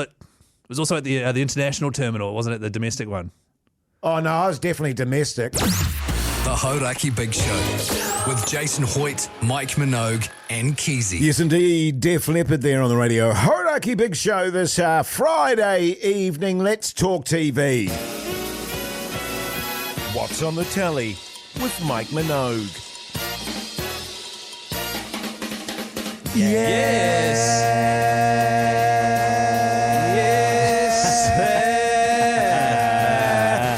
also at the international terminal, wasn't it? The domestic one. Oh, no, I was definitely domestic. The Hauraki Big Show with Jason Hoyte, Mike Minogue, and Keyzie. Yes, indeed. Def Leppard there on the radio. Hauraki Big Show this Friday evening. Let's talk TV. What's on the telly with Mike Minogue?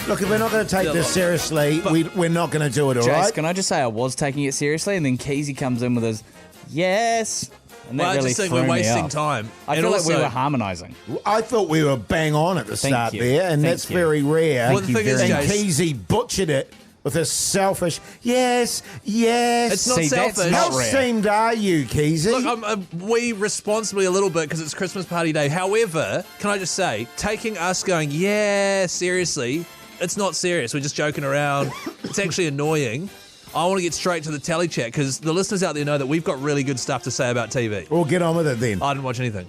Look, if we're not going to take this seriously, we're not going to do it, all Jase, right? can I just say I was taking it seriously, and then Keyzie comes in with his yes, and that Well, I really just think threw we're me wasting off. time. I And feel like we also- were harmonising. I thought we were bang on at the start you. there, and Thank that's you. very rare. Well, the thing is, and Jase- Keyzie butchered it with a selfish, yes. It's not See, that's selfish. How not rare. steamed are you, Keyzie? Look, we responsibly a little bit because it's Christmas party day. However, can I just say, taking us going, yeah, seriously, it's not serious. We're just joking around. It's actually annoying. I want to get straight to the telly chat because the listeners out there know that we've got really good stuff to say about TV. Well, get on with it then. I didn't watch anything.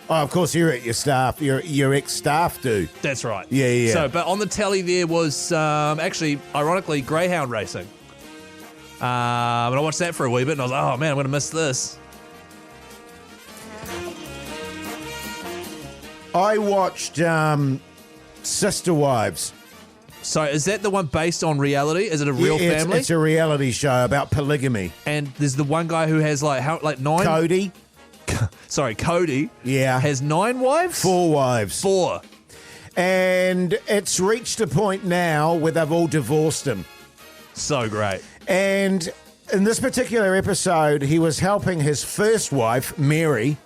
Oh, of course, you're at your staff. Your ex-staff do. That's right. Yeah. So, but on the telly there was actually, ironically, greyhound racing. And I watched that for a wee bit and I was like, oh man, I'm going to miss this. I watched Sister Wives. So is that the one based on reality? Is it a real Yeah, family? It's a reality show about polygamy. And there's the one guy who has like 9... Cody. Cody. Yeah. Has 9 wives? 4 wives. 4. And it's reached a point now where they've all divorced him. So great. And in this particular episode, he was helping his first wife, Mary,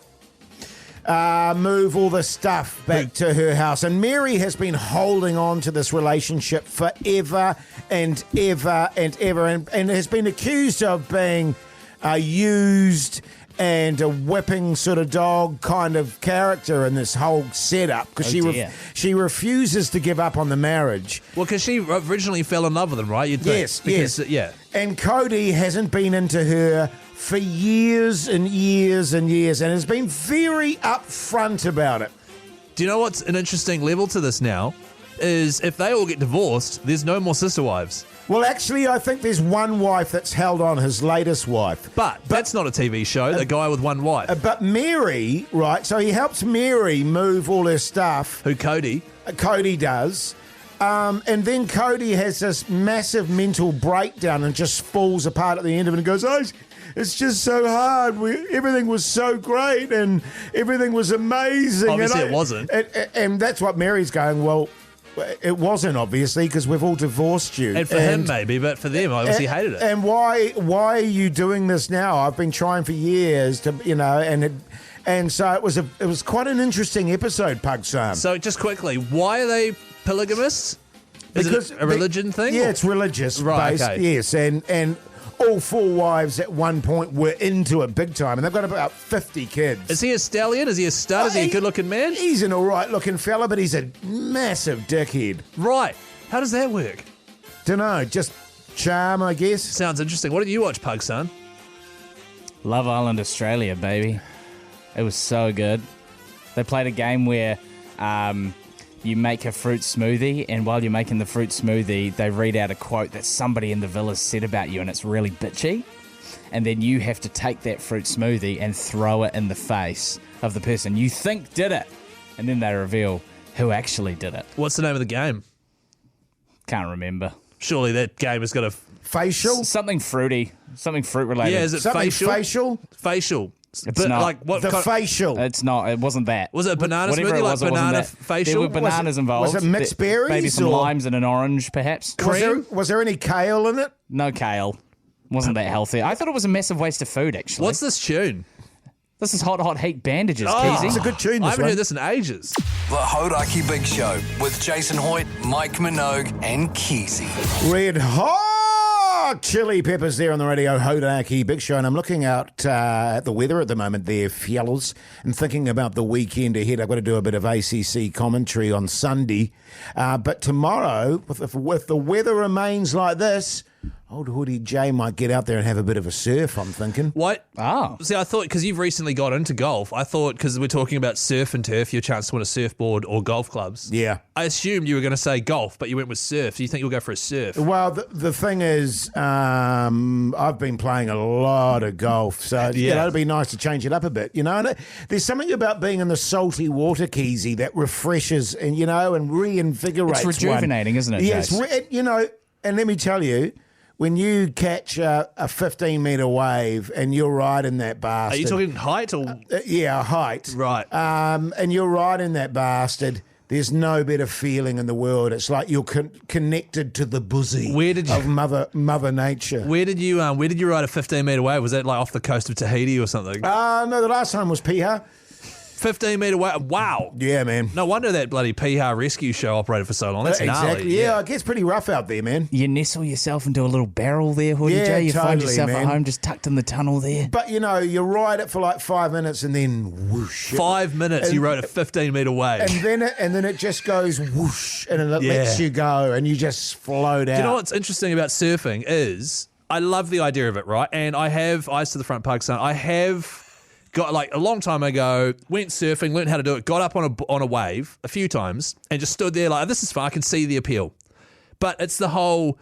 move all the stuff back to her house. And Mary has been holding on to this relationship forever and ever and ever and has been accused of being used and a whipping sort of dog kind of character in this whole setup because she refuses to give up on the marriage. Well, because she originally fell in love with him, right? You'd think. Yes, Because, yes. Yeah. And Cody hasn't been into her for years and years and years and has been very upfront about it. Do you know what's an interesting level to this now? Is if they all get divorced, there's no more sister wives. Well, actually, I think there's one wife that's held on, his latest wife. But that's not a TV show, the guy with one wife. But Mary, right, so he helps Mary move all her stuff. Who, Cody? Cody does. And then Cody has this massive mental breakdown and just falls apart at the end of it and goes, oh, it's just so hard. Everything was so great and everything was amazing. Obviously and it wasn't. And that's what Mary's going, well, it wasn't, obviously, because we've all divorced you. And for him, maybe, but for them, I obviously hated it. And why are you doing this now? I've been trying for years to, and so it was quite an interesting episode, Pugs. So just quickly, why are they polygamists? Is it a religion thing? Yeah, it's religious Right, based. okay. Yes, and all 4 wives at one point were into it big time, and they've got about 50 kids. Is he a stallion? Is he a stud? Is he a good-looking man? He's an all right looking fella, but he's a massive dickhead. Right. How does that work? Dunno, just charm, I guess. Sounds interesting. What did you watch, Pug, son? Love Island Australia, baby. It was so good. They played a game where you make a fruit smoothie, and while you're making the fruit smoothie, they read out a quote that somebody in the villa said about you, and it's really bitchy. And then you have to take that fruit smoothie and throw it in the face of the person you think did it. And then they reveal who actually did it. What's the name of the game? Can't remember. Surely that game has got a... Facial? Something fruity. Something fruit related. Yeah, is it Something facial? facial? Facial. It's not. Like what The kind- facial. It's not. It wasn't that. Was it a banana Whatever smoothie? it Like was, it wasn't banana that. facial? There were bananas involved. was it mixed berries Maybe some or- limes and an orange, perhaps. Was there any kale in it? No kale. Wasn't that healthy. I thought it was a massive waste of food, actually. What's this tune? This is Hot Hot Heat Bandages, Oh, Keyzie. It's a good tune, I this haven't one. heard this in ages. The Hauraki Big Show with Jason Hoyte, Mike Minogue, and Keyzie. Red hot chili peppers there on the Radio Hauraki Big Show, and I'm looking out at the weather at the moment there, fellas, and thinking about the weekend ahead. I've got to do a bit of ACC commentary on Sunday, but tomorrow, if the weather remains like this, old Hoodie J might get out there and have a bit of a surf, I'm thinking. What? Oh. See, I thought, because you've recently got into golf, I thought, because we're talking about surf and turf, your chance to win a surfboard or golf clubs. Yeah. I assumed you were going to say golf, but you went with surf. Do you think you'll go for a surf? Well, the thing is, I've been playing a lot of golf, so it'd be nice to change it up a bit, And there's something about being in the salty water, Keyzie, that refreshes and and reinvigorates. It's rejuvenating, isn't it? Yes, and let me tell you. When you catch a 15-metre wave and you're riding that bastard... Are you talking height or... yeah, height. Right. And you're riding that bastard, there's no better feeling in the world. It's like you're connected to the bosom of Mother Nature. Where did you ride a 15-metre wave? Was that like off the coast of Tahiti or something? No, the last time was Piha. 15-metre wave. Wow. Yeah, man. No wonder that bloody Piha rescue show operated for so long. That's gnarly. Exactly. Yeah, it gets pretty rough out there, man. You nestle yourself into a little barrel there, Hoodie J. You find yourself at home just tucked in the tunnel there. But, you ride it for like 5 minutes and then whoosh. 5 minutes you rode a 15-metre wave. And then it just goes whoosh and it lets you go and you just float out. Do you know what's interesting about surfing is I love the idea of it, right? And I have Eyes to the Front Pugs son. I have... got like a long time ago, went surfing, learned how to do it, got up on a wave a few times and just stood there like, this is fun, I can see the appeal. But it's the whole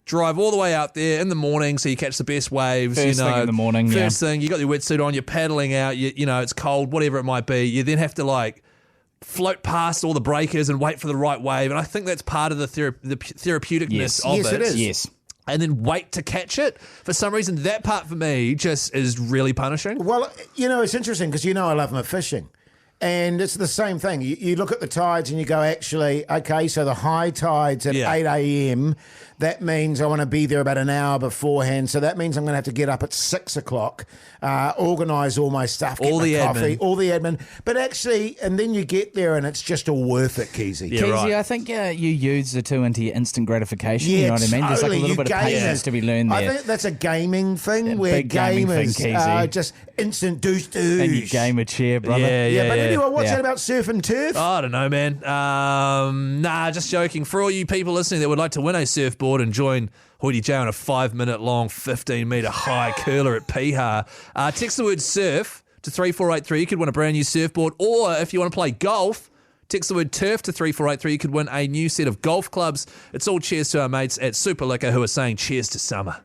drive all the way out there in the morning so you catch the best waves. First thing in the morning, First thing, you got your wetsuit on, you're paddling out, it's cold, whatever it might be. You then have to like float past all the breakers and wait for the right wave. And I think that's part of the therapeuticness of it. Yes, it is. Yes. And then wait to catch it. For some reason, that part for me just is really punishing. Well, it's interesting because I love my fishing. And it's the same thing. You look at the tides and you go, actually, okay, so the high tide's at 8 a.m. That means I want to be there about an hour beforehand. So that means I'm going to have to get up at 6 o'clock, organise all my stuff, get my coffee, all the admin. But actually, and then you get there and it's just all worth it, Keyzie. Yeah, Keyzie, right. I think you use the two into your instant gratification. Yeah, you know what I mean? There's like a totally. little bit of patience to be learned there. I think that's a gaming thing where big gaming gamers thing, Keyzie. just instant douche. And you game a chair, brother. Yeah, But anyway, what's Yeah. that about surf and turf? I don't know, man. Nah, just joking. For all you people listening that would like to win a surfboard and join Hoyte J on a 5-minute long, 15-metre high curler at Piha, text the word surf to 3483. You could win a brand new surfboard. Or if you want to play golf, text the word turf to 3483. You could win a new set of golf clubs. It's all cheers to our mates at Super Liquor who are saying cheers to summer.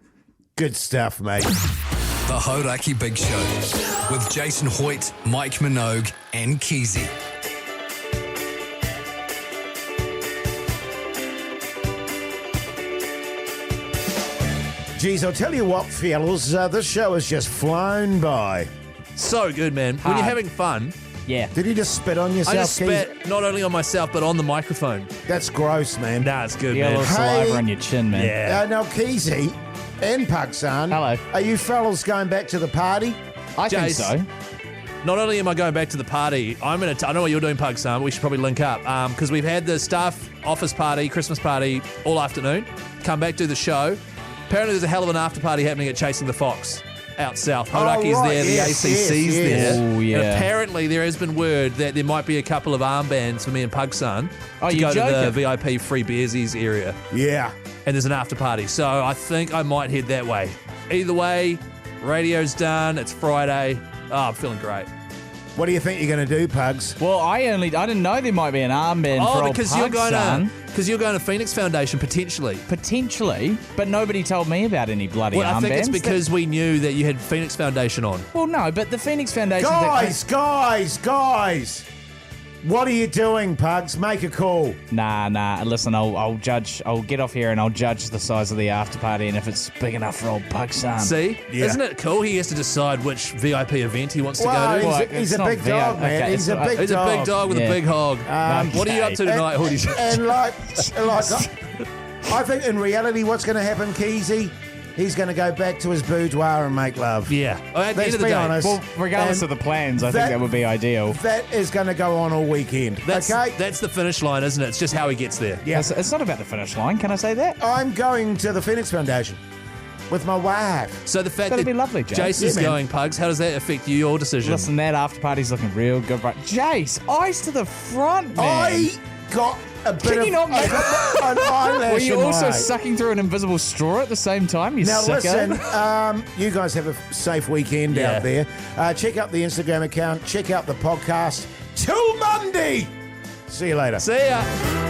Good stuff, mate. The Hauraki Big Show with Jason Hoyte, Mike Minogue, and Keyzie. Geez, I'll tell you what, fellas, this show has just flown by. So good, man. When you're having fun, Yeah. Did you just spit on yourself, I just Keith? spat not only on myself but on the microphone. That's gross, man. Nah, it's good, You got a man. little Hey. saliva on your chin, man. Yeah. Now, Keyzie and Puckson. Hello. Are you fellas going back to the party? I think Jase. so. Not only am I going back to the party, I know what you're doing, Pugs, but we should probably link up because we've had the staff office party, Christmas party all afternoon. Come back, do the show. Apparently there's a hell of an after party happening at Chasing the Fox out south. Hauraki's right, there, yes, the ACC's yes. there. Oh, yeah. And apparently there has been word that there might be a couple of armbands for me and Pugson Oh, to you're go to the joking? VIP free beersies area. Yeah. And there's an after party. So I think I might head that way. Either way, radio's done. It's Friday. Oh, I'm feeling great. What do you think you're going to do, Pugs? Well, I didn't know there might be an armband for Oh, old because Pugson. you're going to Phoenix Foundation potentially. Potentially, but nobody told me about any bloody Well, armbands. I think it's because we knew that you had Phoenix Foundation on. Well, no, but the Phoenix Foundation... Guys! What are you doing, Pugs? Make a call. Nah. Listen, I'll judge. I'll get off here and I'll judge the size of the after party and if it's big enough for old Pugson. See? Yeah. Isn't it cool? He has to decide which VIP event he wants to Well, go to. Well, he's it's a not big VI. dog, man. Okay, He's a it's- big He's dog. a big dog with Yeah. a big hog. What are you up to tonight, Hoodie? And I think in reality what's going to happen, Keyzie, he's going to go back to his boudoir and make love. Yeah. Oh, at the Let's end of the be day. honest. Well, regardless And of the plans, I think that would be ideal. That is going to go on all weekend. That's okay? the finish line, isn't it? It's just how he gets there. Yeah. It's not about the finish line, can I say that? I'm going to the Phoenix Foundation with my wife. So the fact That'd that be lovely, Jase. Jace is Yeah, man. going, Pugs, how does that affect your decision? Listen, that after party's looking real good, right? Jace, eyes to the front, man. I got a bit Can you not make an eyelash. Were you in also my eye. sucking through an invisible straw at the same time? You Now sicko? listen, you guys have a safe weekend Yeah. out there. Check out the Instagram account. Check out the podcast. Till Monday. See you later. See ya.